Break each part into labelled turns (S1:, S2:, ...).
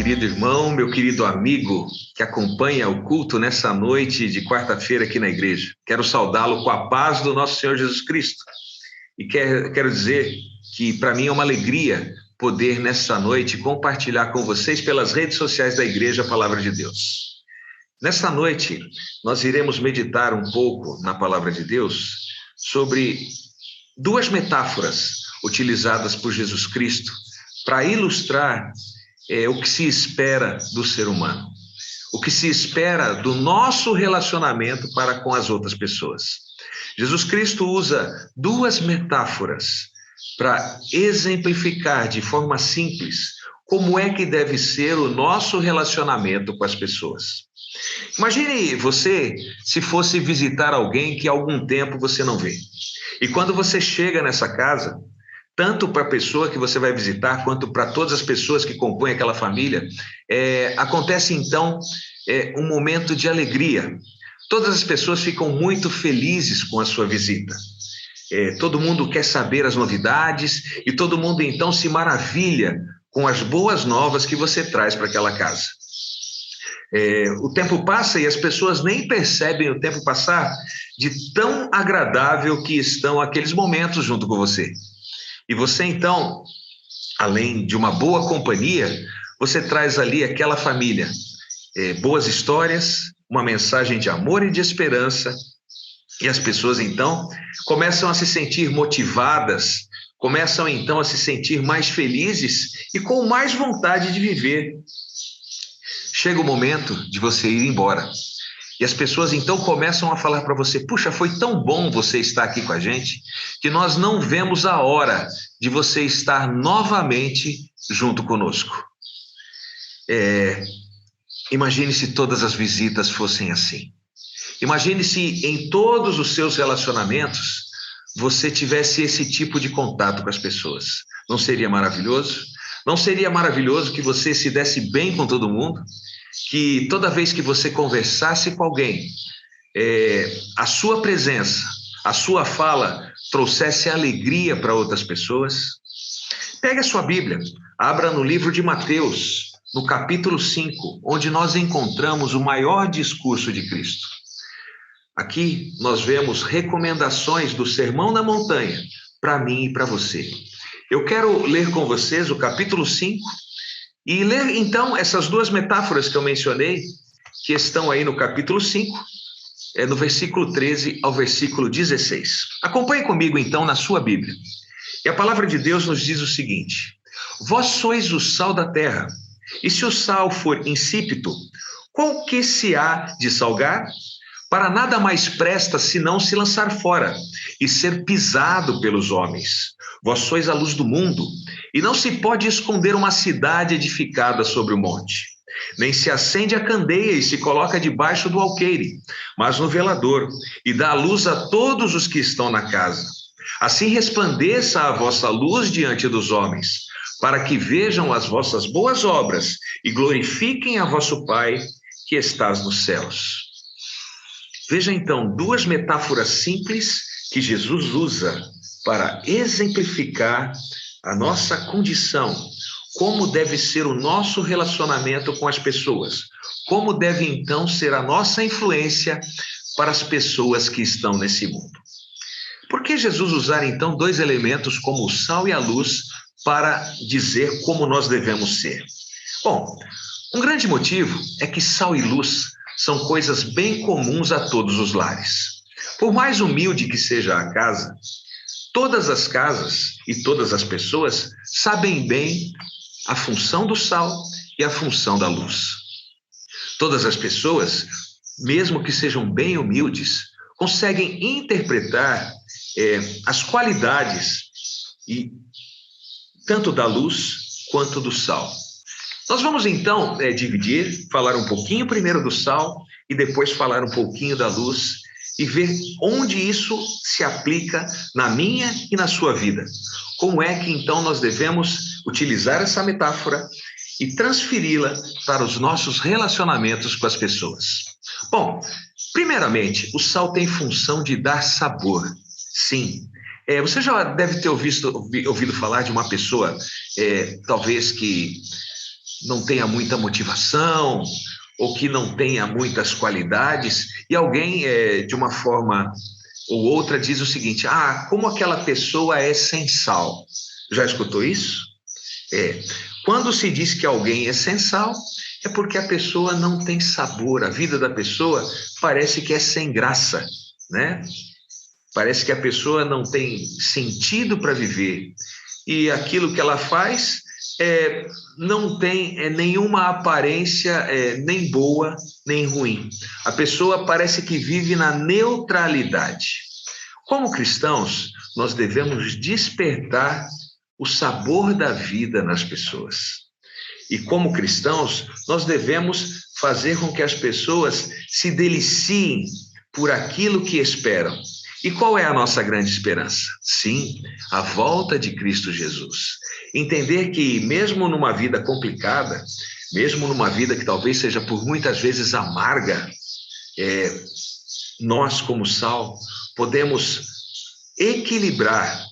S1: querido irmão, meu querido amigo que acompanha o culto nessa noite de quarta-feira aqui na igreja. Quero saudá-lo com a paz do nosso Senhor Jesus Cristo. E quero dizer que para mim é uma alegria poder nessa noite compartilhar com vocês pelas redes sociais da igreja a palavra de Deus. Nessa noite nós iremos meditar um pouco na palavra de Deus sobre duas metáforas utilizadas por Jesus Cristo para ilustrar o que se espera do ser humano, o que se espera do nosso relacionamento para com as outras pessoas. Jesus Cristo usa duas metáforas para exemplificar de forma simples como é que deve ser o nosso relacionamento com as pessoas. Imagine você se fosse visitar alguém que há algum tempo você não vê. E quando você chega nessa casa, tanto para a pessoa que você vai visitar, quanto para todas as pessoas que compõem aquela família, acontece então um momento de alegria. Todas as pessoas ficam muito felizes com a sua visita. Todo mundo quer saber as novidades e todo mundo então se maravilha com as boas novas que você traz para aquela casa. O tempo passa e as pessoas nem percebem o tempo passar de tão agradável que estão aqueles momentos junto com você. E você, então, além de uma boa companhia, você traz ali aquela família, boas histórias, uma mensagem de amor e de esperança, e as pessoas, então, começam a se sentir motivadas, começam, então, a se sentir mais felizes e com mais vontade de viver. Chega o momento de você ir embora. E as pessoas então começam a falar para você: puxa, foi tão bom você estar aqui com a gente, que nós não vemos a hora de você estar novamente junto conosco. Imagine se todas as visitas fossem assim. Imagine se em todos os seus relacionamentos você tivesse esse tipo de contato com as pessoas. Não seria maravilhoso? Não seria maravilhoso que você se desse bem com todo mundo? Que toda vez que você conversasse com alguém, a sua presença, a sua fala trouxesse alegria para outras pessoas? Pegue a sua Bíblia, abra no livro de Mateus, no capítulo 5, onde nós encontramos o maior discurso de Cristo. Aqui nós vemos recomendações do Sermão da Montanha para mim e para você. Eu quero ler com vocês o capítulo 5 e ler então essas duas metáforas que eu mencionei, que estão aí no capítulo 5, no versículo 13 ao versículo 16. Acompanhe comigo então na sua Bíblia. E a palavra de Deus nos diz o seguinte: vós sois o sal da terra, e se o sal for insípido, qual que se há de salgar? Para nada mais presta senão se lançar fora e ser pisado pelos homens. Vós sois a luz do mundo, e não se pode esconder uma cidade edificada sobre o monte. Nem se acende a candeia e se coloca debaixo do alqueire, mas no velador, e dá luz a todos os que estão na casa. Assim resplandeça a vossa luz diante dos homens, para que vejam as vossas boas obras e glorifiquem a vosso Pai que estás nos céus. Veja então duas metáforas simples que Jesus usa para exemplificar a nossa condição, como deve ser o nosso relacionamento com as pessoas, como deve então ser a nossa influência para as pessoas que estão nesse mundo. Por que Jesus usar então dois elementos como o sal e a luz para dizer como nós devemos ser? Bom, um grande motivo é que sal e luz são coisas bem comuns a todos os lares. Por mais humilde que seja a casa, todas as casas e todas as pessoas sabem bem a função do sal e a função da luz. Todas as pessoas, mesmo que sejam bem humildes, conseguem interpretar as qualidades tanto da luz quanto do sal. Nós vamos então falar um pouquinho primeiro do sal e depois falar um pouquinho da luz e ver onde isso se aplica na minha e na sua vida. Como é que então nós devemos utilizar essa metáfora e transferi-la para os nossos relacionamentos com as pessoas? Bom, primeiramente, o sal tem função de dar sabor. Sim. Você já deve ter ouvido falar de uma pessoa, talvez que não tenha muita motivação, ou que não tenha muitas qualidades, e alguém, de uma forma ou outra, diz o seguinte: ah, como aquela pessoa é sem sal. Já escutou isso? É. Quando se diz que alguém é sem sal, é porque a pessoa não tem sabor, a vida da pessoa parece que é sem graça, né? Parece que a pessoa não tem sentido para viver. E aquilo que ela faz não tem nenhuma aparência nem boa, nem ruim. A pessoa parece que vive na neutralidade. Como cristãos, nós devemos despertar o sabor da vida nas pessoas. E como cristãos, nós devemos fazer com que as pessoas se deliciem por aquilo que esperam. E qual é a nossa grande esperança? Sim, a volta de Cristo Jesus. Entender que mesmo numa vida complicada, mesmo numa vida que talvez seja por muitas vezes amarga, nós como sal podemos equilibrar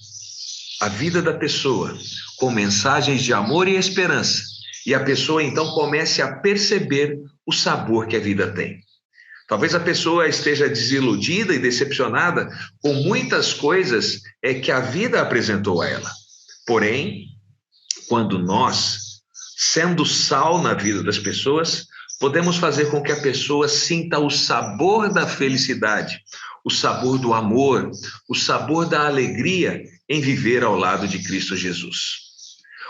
S1: a vida da pessoa com mensagens de amor e esperança. E a pessoa então comece a perceber o sabor que a vida tem. Talvez a pessoa esteja desiludida e decepcionada com muitas coisas que a vida apresentou a ela. Porém, quando nós, sendo sal na vida das pessoas, podemos fazer com que a pessoa sinta o sabor da felicidade, o sabor do amor, o sabor da alegria em viver ao lado de Cristo Jesus.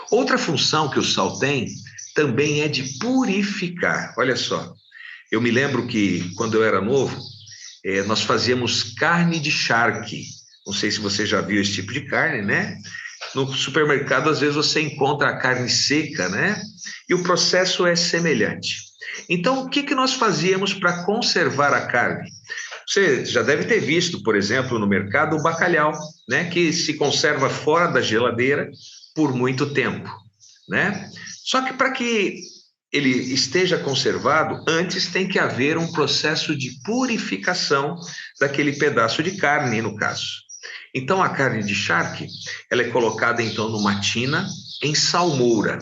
S1: Outra função que o sal tem também é de purificar. Olha só. Eu me lembro que, quando eu era novo, nós fazíamos carne de charque. Não sei se você já viu esse tipo de carne, né? No supermercado, às vezes, você encontra a carne seca, né? E o processo é semelhante. Então, o que nós fazíamos para conservar a carne? Você já deve ter visto, por exemplo, no mercado, o bacalhau, né? Que se conserva fora da geladeira por muito tempo, né? Só que para que ele esteja conservado, antes tem que haver um processo de purificação daquele pedaço de carne, no caso. Então, a carne de charque, ela é colocada, então, numa tina em salmoura.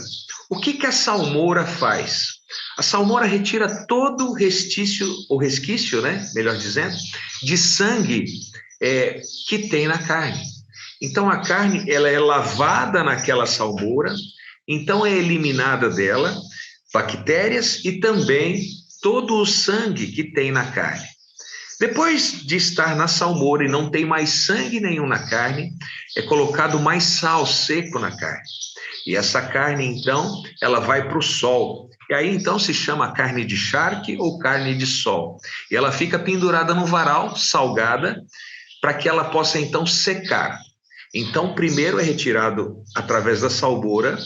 S1: O que a salmoura faz? A salmoura retira todo o resquício, né, melhor dizendo, de sangue que tem na carne. Então, a carne, ela é lavada naquela salmoura, então é eliminada dela bactérias e também todo o sangue que tem na carne. Depois de estar na salmoura e não tem mais sangue nenhum na carne, é colocado mais sal seco na carne. E essa carne, então, ela vai para o sol. E aí, então, se chama carne de charque ou carne de sol. E ela fica pendurada no varal, salgada, para que ela possa, então, secar. Então, primeiro é retirado, através da salmoura,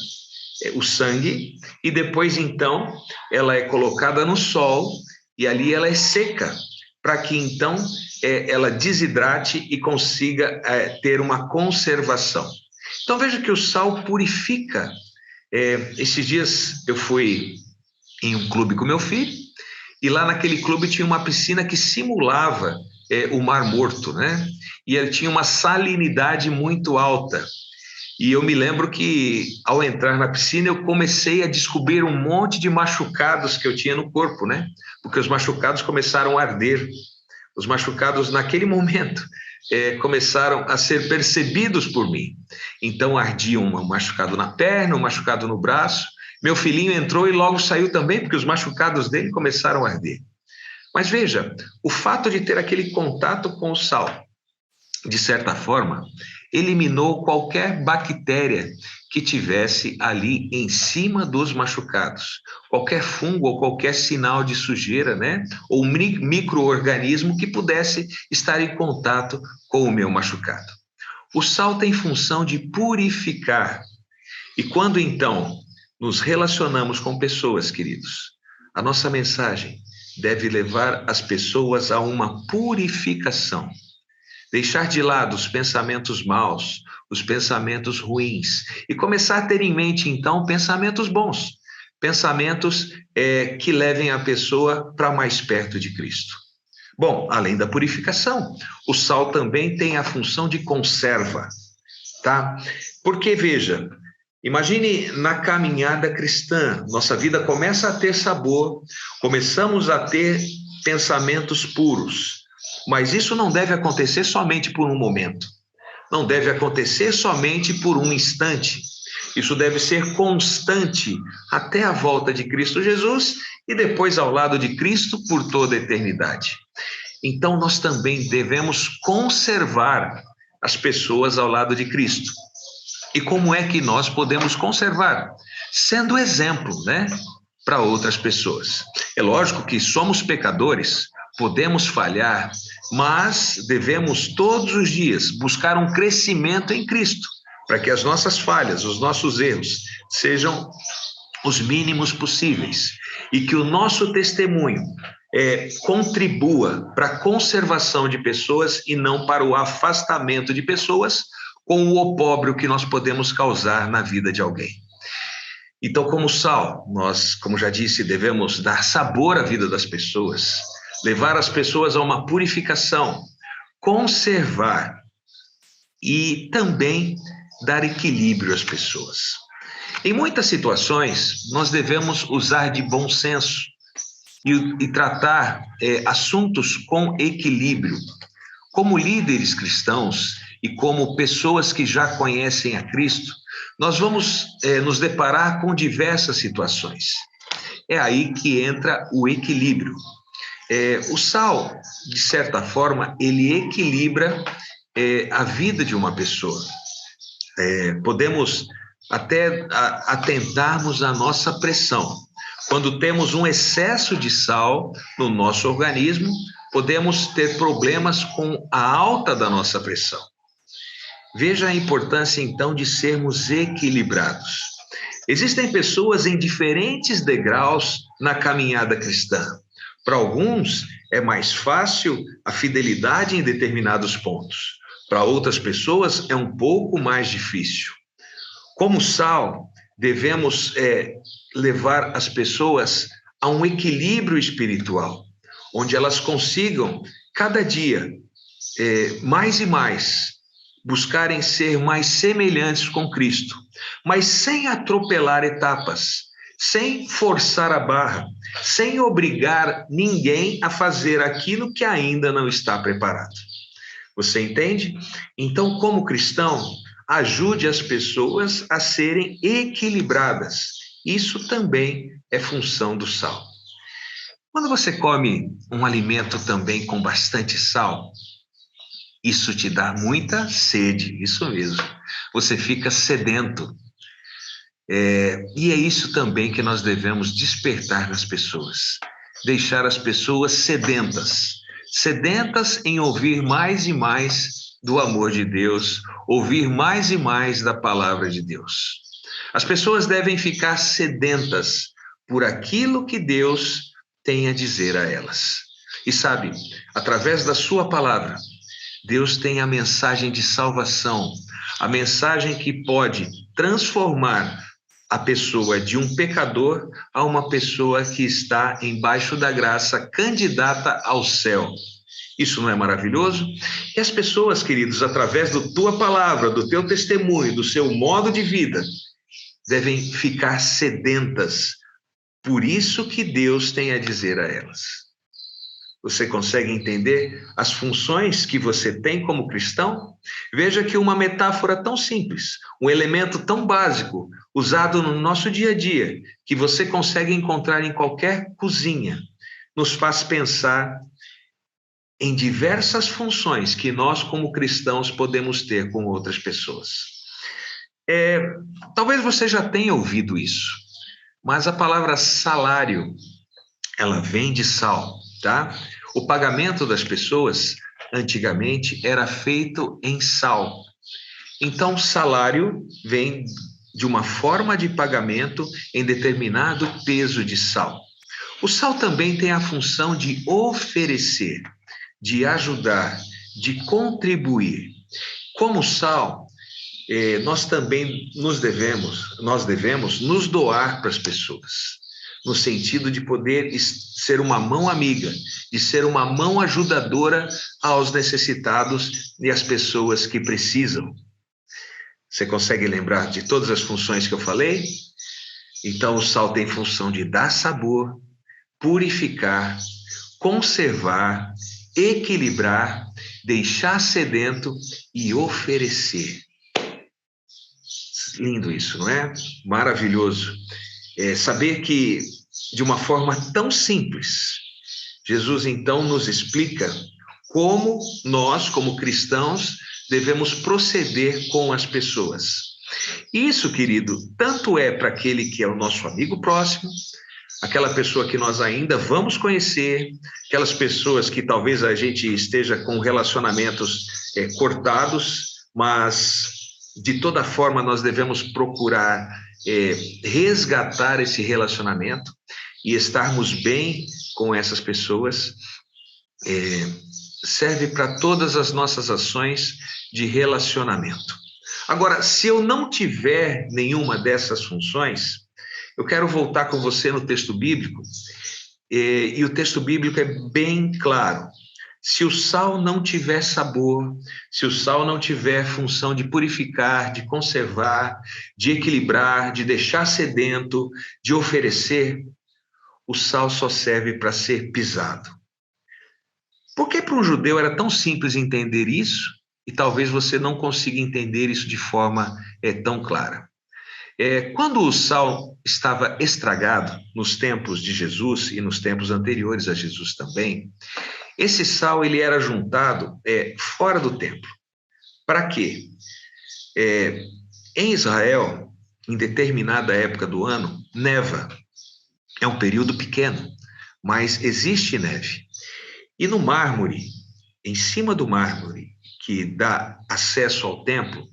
S1: o sangue, e depois, então, ela é colocada no sol, e ali ela é seca, para que, então, ela desidrate e consiga ter uma conservação. Então, veja que o sal purifica. Esses dias eu fui em um clube com meu filho, e lá naquele clube tinha uma piscina que simulava o Mar Morto, né? E ele tinha uma salinidade muito alta. E eu me lembro que, ao entrar na piscina, eu comecei a descobrir um monte de machucados que eu tinha no corpo, né? Porque os machucados começaram a arder. Os machucados, naquele momento, começaram a ser percebidos por mim. Então, ardia um machucado na perna, um machucado no braço. Meu filhinho entrou e logo saiu também, porque os machucados dele começaram a arder. Mas veja, o fato de ter aquele contato com o sal, de certa forma, eliminou qualquer bactéria que tivesse ali em cima dos machucados, qualquer fungo ou qualquer sinal de sujeira, né? Ou micro-organismo que pudesse estar em contato com o meu machucado. O sal tem função de purificar. E quando então nos relacionamos com pessoas, queridos, a nossa mensagem deve levar as pessoas a uma purificação. Deixar de lado os pensamentos maus, os pensamentos ruins, e começar a ter em mente, então, pensamentos bons, pensamentos que levem a pessoa para mais perto de Cristo. Bom, além da purificação, o sal também tem a função de conserva, tá? Porque, veja, Imagine na caminhada cristã, nossa vida começa a ter sabor, começamos a ter pensamentos puros, mas isso não deve acontecer somente por um momento, não deve acontecer somente por um instante. Isso deve ser constante até a volta de Cristo Jesus e depois ao lado de Cristo por toda a eternidade. Então, nós também devemos conservar as pessoas ao lado de Cristo. E como é que nós podemos conservar? Sendo exemplo, né, para outras pessoas. É lógico que somos pecadores, podemos falhar, mas devemos todos os dias buscar um crescimento em Cristo, para que as nossas falhas, os nossos erros, sejam os mínimos possíveis e que o nosso testemunho contribua para a conservação de pessoas e não para o afastamento de pessoas com o opróbrio que nós podemos causar na vida de alguém. Então, como sal, nós, como já disse, devemos dar sabor à vida das pessoas, levar as pessoas a uma purificação, conservar e também dar equilíbrio às pessoas. Em muitas situações, nós devemos usar de bom senso e tratar assuntos com equilíbrio. Como líderes cristãos e como pessoas que já conhecem a Cristo, nós vamos nos deparar com diversas situações. É aí que entra o equilíbrio. O sal, de certa forma, ele equilibra a vida de uma pessoa. Podemos até atentarmos à nossa pressão. Quando temos um excesso de sal no nosso organismo, podemos ter problemas com a alta da nossa pressão. Veja a importância, então, de sermos equilibrados. Existem pessoas em diferentes degraus na caminhada cristã. Para alguns, é mais fácil a fidelidade em determinados pontos. Para outras pessoas, é um pouco mais difícil. Como sal, devemos levar as pessoas a um equilíbrio espiritual, onde elas consigam, cada dia, mais e mais, buscarem ser mais semelhantes com Cristo, mas sem atropelar etapas, sem forçar a barra, sem obrigar ninguém a fazer aquilo que ainda não está preparado. Você entende? Então, como cristão, ajude as pessoas a serem equilibradas. Isso também é função do sal. Quando você come um alimento também com bastante sal, isso te dá muita sede, isso mesmo. Você fica sedento. E é isso também que nós devemos despertar nas pessoas. Deixar as pessoas sedentas. Sedentas em ouvir mais e mais do amor de Deus, ouvir mais e mais da palavra de Deus. As pessoas devem ficar sedentas por aquilo que Deus tem a dizer a elas. E sabe, através da sua palavra, Deus tem a mensagem de salvação, a mensagem que pode transformar a pessoa de um pecador a uma pessoa que está embaixo da graça, candidata ao céu. Isso não é maravilhoso? E as pessoas, queridos, através da tua palavra, do teu testemunho, do seu modo de vida, devem ficar sedentas por isso que Deus tem a dizer a elas. Você consegue entender as funções que você tem como cristão? Veja que uma metáfora tão simples, um elemento tão básico, usado no nosso dia a dia, que você consegue encontrar em qualquer cozinha, nos faz pensar em diversas funções que nós, como cristãos, podemos ter com outras pessoas. Talvez você já tenha ouvido isso, mas a palavra salário, ela vem de sal, tá? O pagamento das pessoas, antigamente, era feito em sal. Então, salário vem de uma forma de pagamento em determinado peso de sal. O sal também tem a função de oferecer, de ajudar, de contribuir. Como sal, nós também nós devemos nos doar para as pessoas, no sentido de poder ser uma mão amiga, de ser uma mão ajudadora aos necessitados e às pessoas que precisam. Você consegue lembrar de todas as funções que eu falei? Então, o sal tem função de dar sabor, purificar, conservar, equilibrar, deixar sedento e oferecer. Lindo isso, não é? Maravilhoso. Saber que, de uma forma tão simples, Jesus então nos explica como nós, como cristãos, devemos proceder com as pessoas. Isso, querido, tanto é para aquele que é o nosso amigo próximo, aquela pessoa que nós ainda vamos conhecer, aquelas pessoas que talvez a gente esteja com relacionamentos cortados, mas de toda forma nós devemos procurar resgatar esse relacionamento e estarmos bem com essas pessoas. Serve para todas as nossas ações de relacionamento. Agora, se eu não tiver nenhuma dessas funções, eu quero voltar com você no texto bíblico, e o texto bíblico é bem claro. Se o sal não tiver sabor, se o sal não tiver função de purificar, de conservar, de equilibrar, de deixar sedento, de oferecer, o sal só serve para ser pisado. Por que para um judeu era tão simples entender isso e talvez você não consiga entender isso de forma tão clara? Quando o sal estava estragado nos tempos de Jesus e nos tempos anteriores a Jesus também, esse sal ele era juntado fora do templo. Para quê? Em Israel, em determinada época do ano, neva. É um período pequeno, mas existe neve. E no mármore, em cima do mármore, que dá acesso ao templo,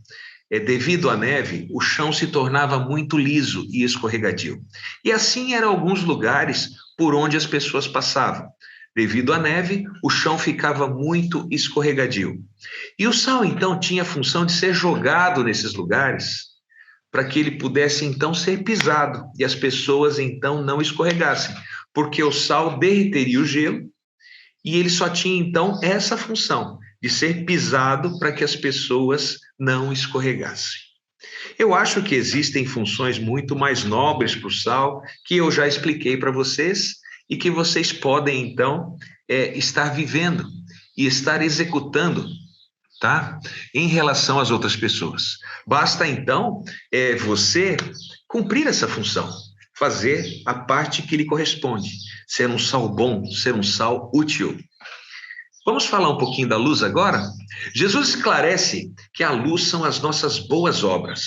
S1: devido à neve, o chão se tornava muito liso e escorregadio. E assim eram alguns lugares por onde as pessoas passavam. Devido à neve, o chão ficava muito escorregadio. E o sal, então, tinha a função de ser jogado nesses lugares para que ele pudesse, então, ser pisado e as pessoas, então, não escorregassem, porque o sal derreteria o gelo e ele só tinha, então, essa função de ser pisado para que as pessoas não escorregassem. Eu acho que existem funções muito mais nobres para o sal, que eu já expliquei para vocês, e que vocês podem, então, estar vivendo e estar executando, tá? Em relação às outras pessoas. Basta, então, você cumprir essa função, fazer a parte que lhe corresponde, ser um sal bom, ser um sal útil. Vamos falar um pouquinho da luz agora? Jesus esclarece que a luz são as nossas boas obras.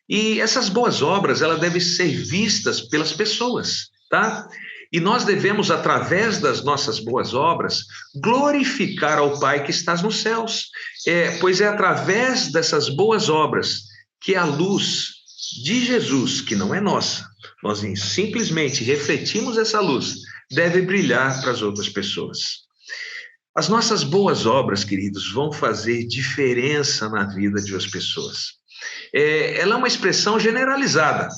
S1: E essas boas obras, elas devem ser vistas pelas pessoas, tá? E nós devemos, através das nossas boas obras, glorificar ao Pai que está nos céus. Pois é através dessas boas obras que a luz de Jesus, que não é nossa, nós simplesmente refletimos essa luz, deve brilhar para as outras pessoas. As nossas boas obras, queridos, vão fazer diferença na vida de as pessoas. Ela é uma expressão generalizada,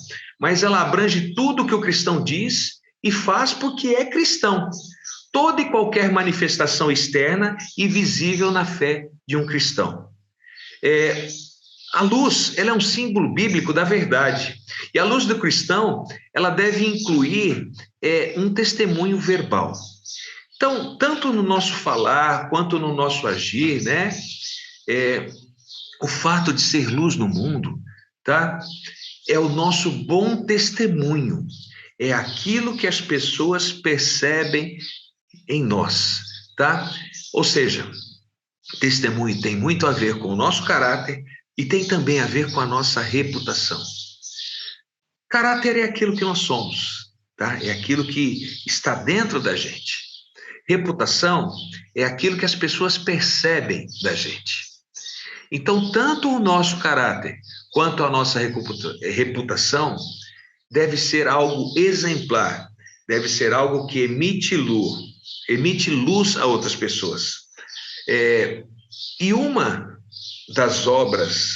S1: mas ela abrange tudo que o cristão diz e faz porque é cristão. Toda e qualquer manifestação externa e visível na fé de um cristão. A luz, ela é um símbolo bíblico da verdade. E a luz do cristão, ela deve incluir um testemunho verbal. Então, tanto no nosso falar quanto no nosso agir, né? O fato de ser luz no mundo, tá? É o nosso bom testemunho. É aquilo que as pessoas percebem em nós, tá? Ou seja, testemunho tem muito a ver com o nosso caráter e tem também a ver com a nossa reputação. Caráter é aquilo que nós somos, tá? É aquilo que está dentro da gente. Reputação é aquilo que as pessoas percebem da gente. Então, tanto o nosso caráter quanto a nossa reputação deve ser algo exemplar, deve ser algo que emite luz a outras pessoas. E uma das obras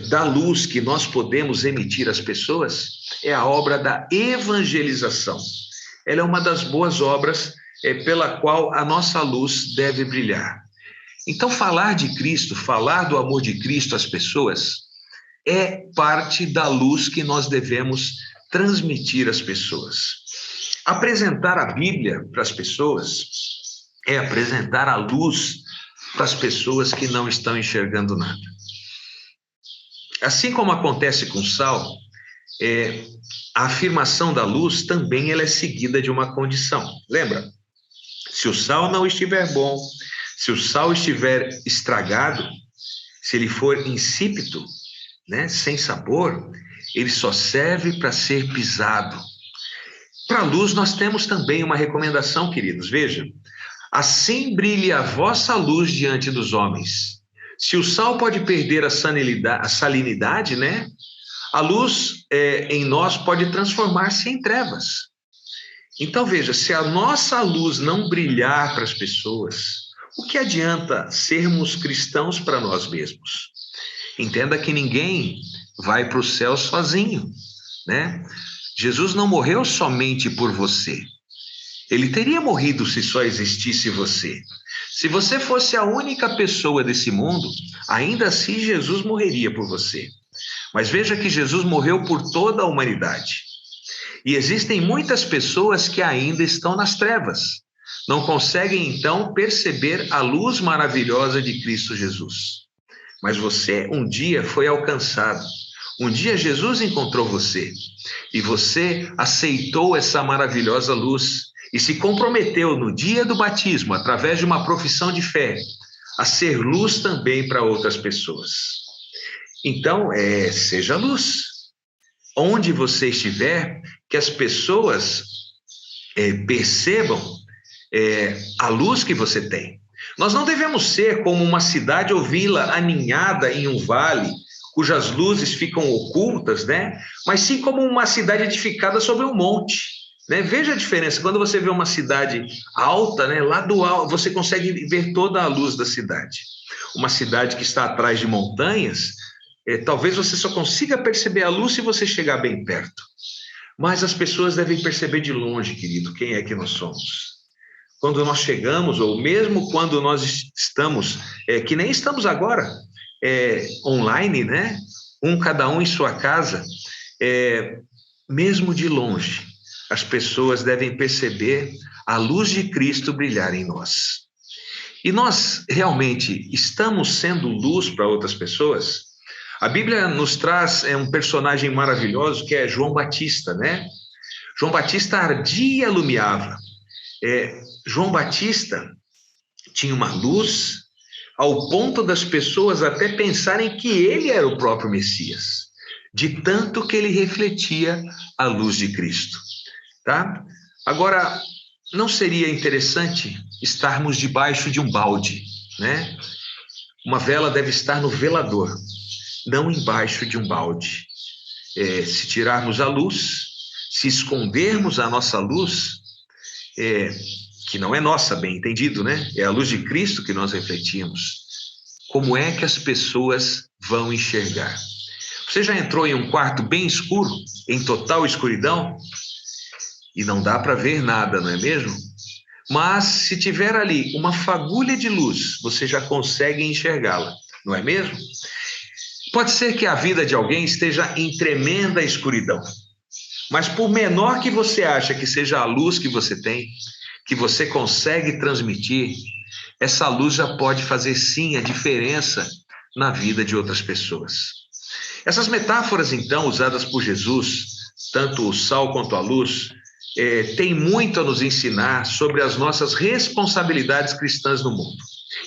S1: da luz que nós podemos emitir às pessoas é a obra da evangelização. Ela é uma das boas obras pela qual a nossa luz deve brilhar. Então, falar de Cristo, falar do amor de Cristo às pessoas, é parte da luz que nós devemos transmitir às pessoas. Apresentar a Bíblia para as pessoas é apresentar a luz para as pessoas que não estão enxergando nada. Assim como acontece com o sal, a afirmação da luz também ela é seguida de uma condição. Lembra? Se o sal não estiver bom, se o sal estiver estragado, se ele for insípido, né, sem sabor, ele só serve para ser pisado. Para a luz, nós temos também uma recomendação, queridos. Veja, assim brilhe a vossa luz diante dos homens. Se o sal pode perder a salinidade, né? A luz em nós pode transformar-se em trevas. Então, veja, se a nossa luz não brilhar para as pessoas, o que adianta sermos cristãos para nós mesmos? Entenda que ninguém vai para o céu sozinho, né? Jesus não morreu somente por você. Ele teria morrido se só existisse você. Se você fosse a única pessoa desse mundo, ainda assim Jesus morreria por você. Mas veja que Jesus morreu por toda a humanidade. E existem muitas pessoas que ainda estão nas trevas. Não conseguem, então, perceber a luz maravilhosa de Cristo Jesus. Mas você um dia foi alcançado. Um dia Jesus encontrou você. E você aceitou essa maravilhosa luz e se comprometeu no dia do batismo, através de uma profissão de fé, a ser luz também para outras pessoas. Então, seja luz. Onde você estiver, que as pessoas percebam a luz que você tem. Nós não devemos ser como uma cidade ou vila aninhada em um vale, cujas luzes ficam ocultas, né? Mas sim como uma cidade edificada sobre um monte, né? Veja a diferença, quando você vê uma cidade alta, né? Lá do alto, você consegue ver toda a luz da cidade. Uma cidade que está atrás de montanhas, talvez você só consiga perceber a luz se você chegar bem perto. Mas as pessoas devem perceber de longe, querido, quem é que nós somos. Quando nós chegamos, ou mesmo quando nós estamos, que nem estamos agora, online, né? Cada um em sua casa, mesmo de longe, as pessoas devem perceber a luz de Cristo brilhar em nós. E nós realmente estamos sendo luz para outras pessoas? A Bíblia nos traz um personagem maravilhoso que é João Batista, né? João Batista ardia e alumiava. João Batista tinha uma luz ao ponto das pessoas até pensarem que ele era o próprio Messias, de tanto que ele refletia a luz de Cristo, tá? Agora, não seria interessante estarmos debaixo de um balde, né? Uma vela deve estar no velador, não embaixo de um balde. Se tirarmos a luz, se escondermos a nossa luz, que não é nossa, bem entendido, né? É a luz de Cristo que nós refletimos. Como é que as pessoas vão enxergar? Você já entrou em um quarto bem escuro, em total escuridão? E não dá para ver nada, não é mesmo? Mas se tiver ali uma fagulha de luz, você já consegue enxergá-la, não é mesmo? Pode ser que a vida de alguém esteja em tremenda escuridão, mas por menor que você acha que seja a luz que você tem, que você consegue transmitir, essa luz já pode fazer sim a diferença na vida de outras pessoas. Essas metáforas, então, usadas por Jesus, tanto o sal quanto a luz, têm muito a nos ensinar sobre as nossas responsabilidades cristãs no mundo.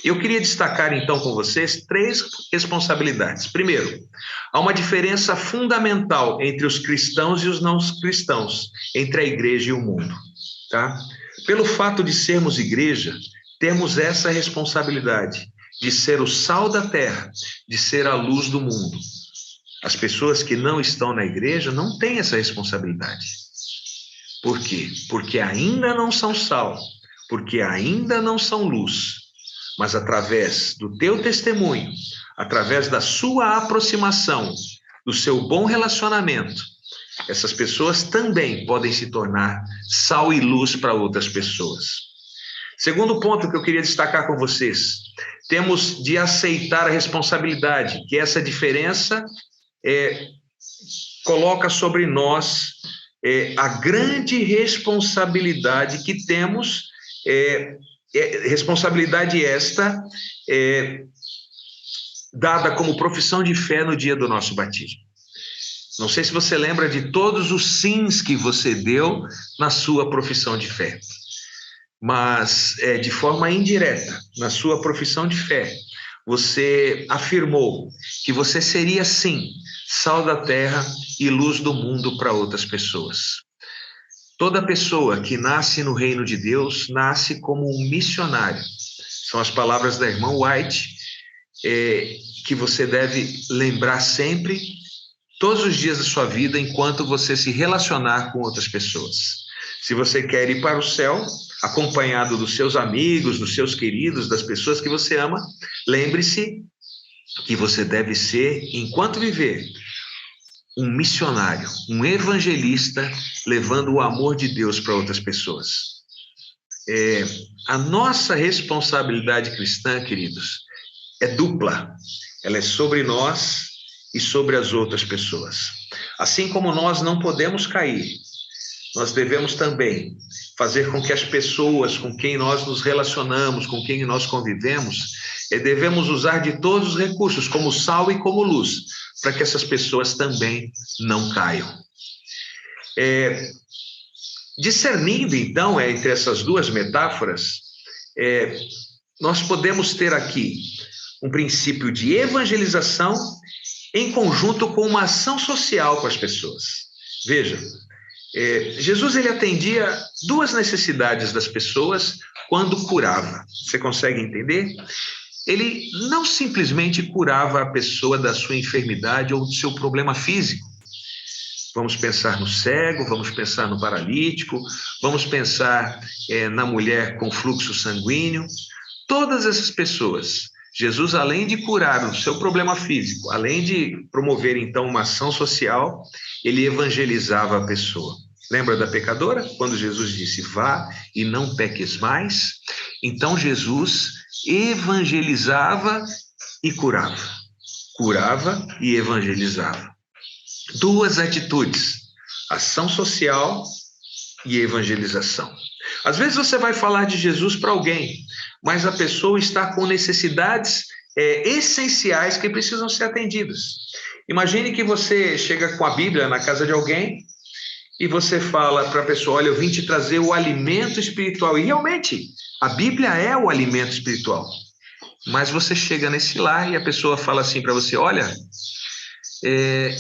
S1: Eu queria destacar, então, com vocês 3 responsabilidades. Primeiro, há uma diferença fundamental entre os cristãos e os não cristãos, entre a igreja e o mundo, tá? Pelo fato de sermos igreja, temos essa responsabilidade de ser o sal da terra, de ser a luz do mundo. As pessoas que não estão na igreja não têm essa responsabilidade. Por quê? Porque ainda não são sal, porque ainda não são luz. Mas através do teu testemunho, através da sua aproximação, do seu bom relacionamento, essas pessoas também podem se tornar sal e luz para outras pessoas. Segundo ponto que eu queria destacar com vocês, temos de aceitar a responsabilidade, que essa diferença coloca sobre nós a grande responsabilidade que temos, responsabilidade esta dada como profissão de fé no dia do nosso batismo. Não sei se você lembra de todos os sims que você deu na sua profissão de fé, mas de forma indireta, na sua profissão de fé, você afirmou que você seria, sim, sal da terra e luz do mundo para outras pessoas. Toda pessoa que nasce no reino de Deus nasce como um missionário. São as palavras da irmã White, que você deve lembrar sempre, todos os dias da sua vida, enquanto você se relacionar com outras pessoas. Se você quer ir para o céu, acompanhado dos seus amigos, dos seus queridos, das pessoas que você ama, lembre-se que você deve ser, enquanto viver, um missionário, um evangelista, levando o amor de Deus para outras pessoas. A nossa responsabilidade cristã, queridos, é dupla. Ela é sobre nós e sobre as outras pessoas. Assim como nós não podemos cair, nós devemos também fazer com que as pessoas com quem nós nos relacionamos, com quem nós convivemos, devemos usar de todos os recursos, como sal e como luz, para que essas pessoas também não caiam. Discernindo, então, entre essas duas metáforas, nós podemos ter aqui um princípio de evangelização em conjunto com uma ação social com as pessoas. Veja, Jesus ele atendia duas necessidades das pessoas quando curava. Você consegue entender? Ele não simplesmente curava a pessoa da sua enfermidade ou do seu problema físico. Vamos pensar no cego, vamos pensar no paralítico, vamos pensar na mulher com fluxo sanguíneo. Todas essas pessoas, Jesus, além de curar o seu problema físico, além de promover, então, uma ação social, ele evangelizava a pessoa. Lembra da pecadora? Quando Jesus disse, vá e não peques mais. Então, Jesus evangelizava e curava. Curava e evangelizava. Duas atitudes, ação social e evangelização. Às vezes você vai falar de Jesus para alguém, mas a pessoa está com necessidades essenciais que precisam ser atendidas. Imagine que você chega com a Bíblia na casa de alguém e você fala para a pessoa, olha, eu vim te trazer o alimento espiritual. E realmente, a Bíblia é o alimento espiritual. Mas você chega nesse lar e a pessoa fala assim para você, olha,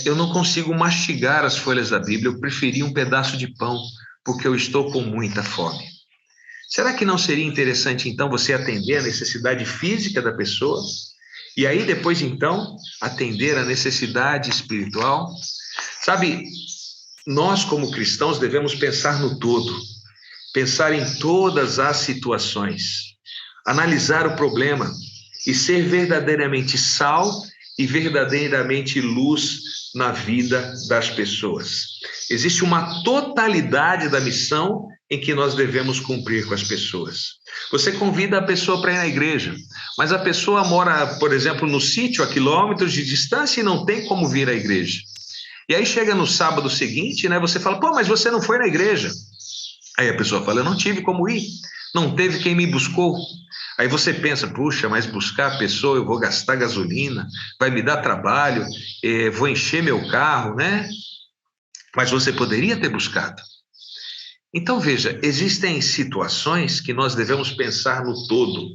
S1: eu não consigo mastigar as folhas da Bíblia, eu preferi um pedaço de pão, porque eu estou com muita fome. Será que não seria interessante, então, você atender a necessidade física da pessoa e aí depois, então, atender a necessidade espiritual? Sabe, nós como cristãos devemos pensar no todo, pensar em todas as situações, analisar o problema e ser verdadeiramente sal e verdadeiramente luz na vida das pessoas. Existe uma totalidade da missão em que nós devemos cumprir com as pessoas. Você convida a pessoa para ir na igreja, mas a pessoa mora, por exemplo, no sítio, a quilômetros de distância e não tem como vir à igreja. E aí chega no sábado seguinte, né, você fala, pô, mas você não foi na igreja. Aí a pessoa fala, eu não tive como ir, não teve quem me buscou. Aí você pensa, puxa, mas buscar a pessoa, eu vou gastar gasolina, vai me dar trabalho, vou encher meu carro, né? Mas você poderia ter buscado. Então, veja, existem situações que nós devemos pensar no todo,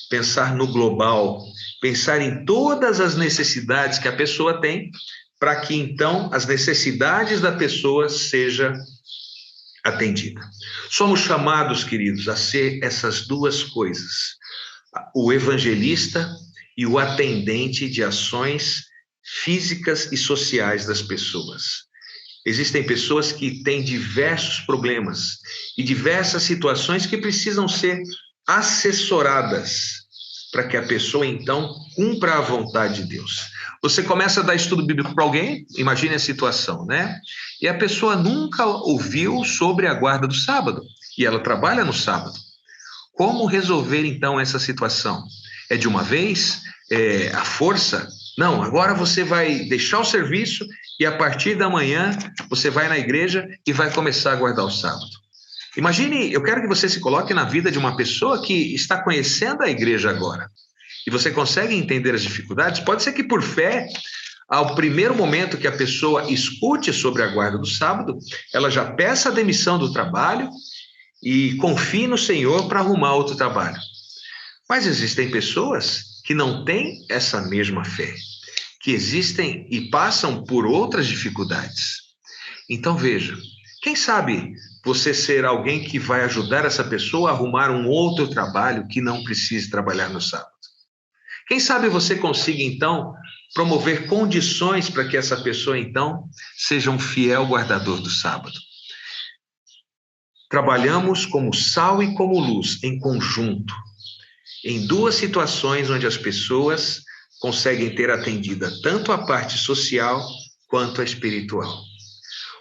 S1: pensar no global, pensar em todas as necessidades que a pessoa tem, para que, então, as necessidades da pessoa sejam atendidas. Somos chamados, queridos, a ser essas duas coisas, o evangelista e o atendente de ações físicas e sociais das pessoas. Existem pessoas que têm diversos problemas e diversas situações que precisam ser assessoradas para que a pessoa, então, cumpra a vontade de Deus. Você começa a dar estudo bíblico para alguém, imagine a situação, né? E a pessoa nunca ouviu sobre a guarda do sábado, e ela trabalha no sábado. Como resolver, então, essa situação? É de uma vez? É a força? Não, agora você vai deixar o serviço e a partir da manhã você vai na igreja e vai começar a guardar o sábado. Imagine, eu quero que você se coloque na vida de uma pessoa que está conhecendo a igreja agora. E você consegue entender as dificuldades? Pode ser que por fé, ao primeiro momento que a pessoa escute sobre a guarda do sábado, ela já peça a demissão do trabalho e confie no Senhor para arrumar outro trabalho. Mas existem pessoas que não têm essa mesma fé, que existem e passam por outras dificuldades. Então veja, quem sabe você ser alguém que vai ajudar essa pessoa a arrumar um outro trabalho que não precise trabalhar no sábado. Quem sabe você consiga, então, promover condições para que essa pessoa, então, seja um fiel guardador do sábado. Trabalhamos como sal e como luz, em conjunto, em duas situações onde as pessoas conseguem ter atendida tanto a parte social quanto a espiritual.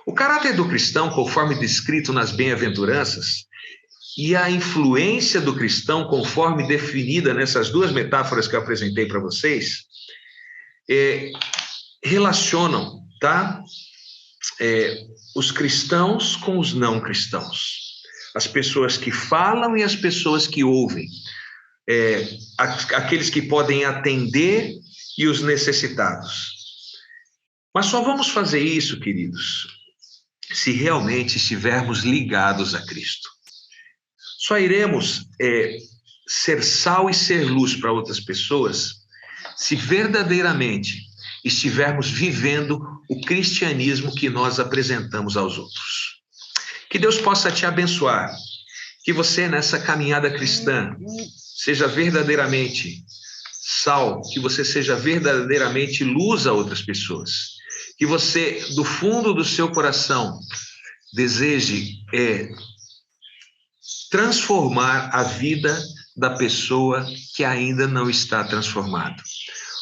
S1: O caráter do cristão, conforme descrito nas bem-aventuranças, e a influência do cristão, conforme definida nessas duas metáforas que eu apresentei para vocês, relacionam, tá? Os cristãos com os não cristãos. As pessoas que falam e as pessoas que ouvem. Aqueles que podem atender e os necessitados. Mas só vamos fazer isso, queridos, se realmente estivermos ligados a Cristo. Só iremos ser sal e ser luz para outras pessoas se verdadeiramente estivermos vivendo o cristianismo que nós apresentamos aos outros. Que Deus possa te abençoar, que você nessa caminhada cristã seja verdadeiramente sal, que você seja verdadeiramente luz a outras pessoas, que você, do fundo do seu coração, deseje transformar a vida da pessoa que ainda não está transformada.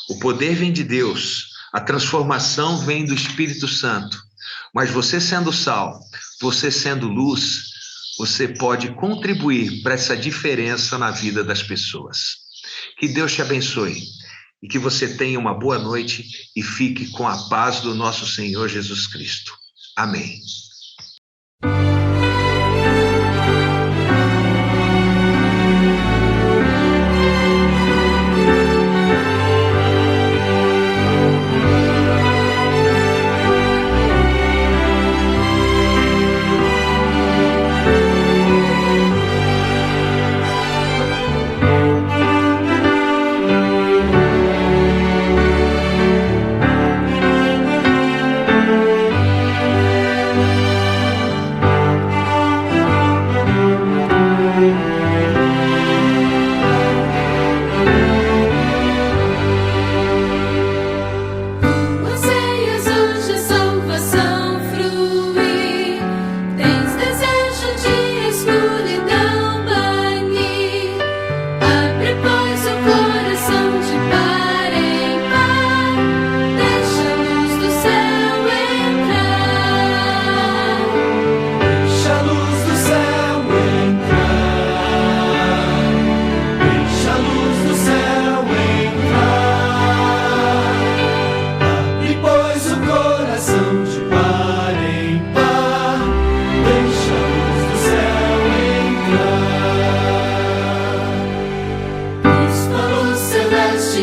S1: O poder vem de Deus, a transformação vem do Espírito Santo, mas você sendo sal, você sendo luz, você pode contribuir para essa diferença na vida das pessoas. Que Deus te abençoe e que você tenha uma boa noite e fique com a paz do nosso Senhor Jesus Cristo. Amém.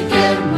S2: Quero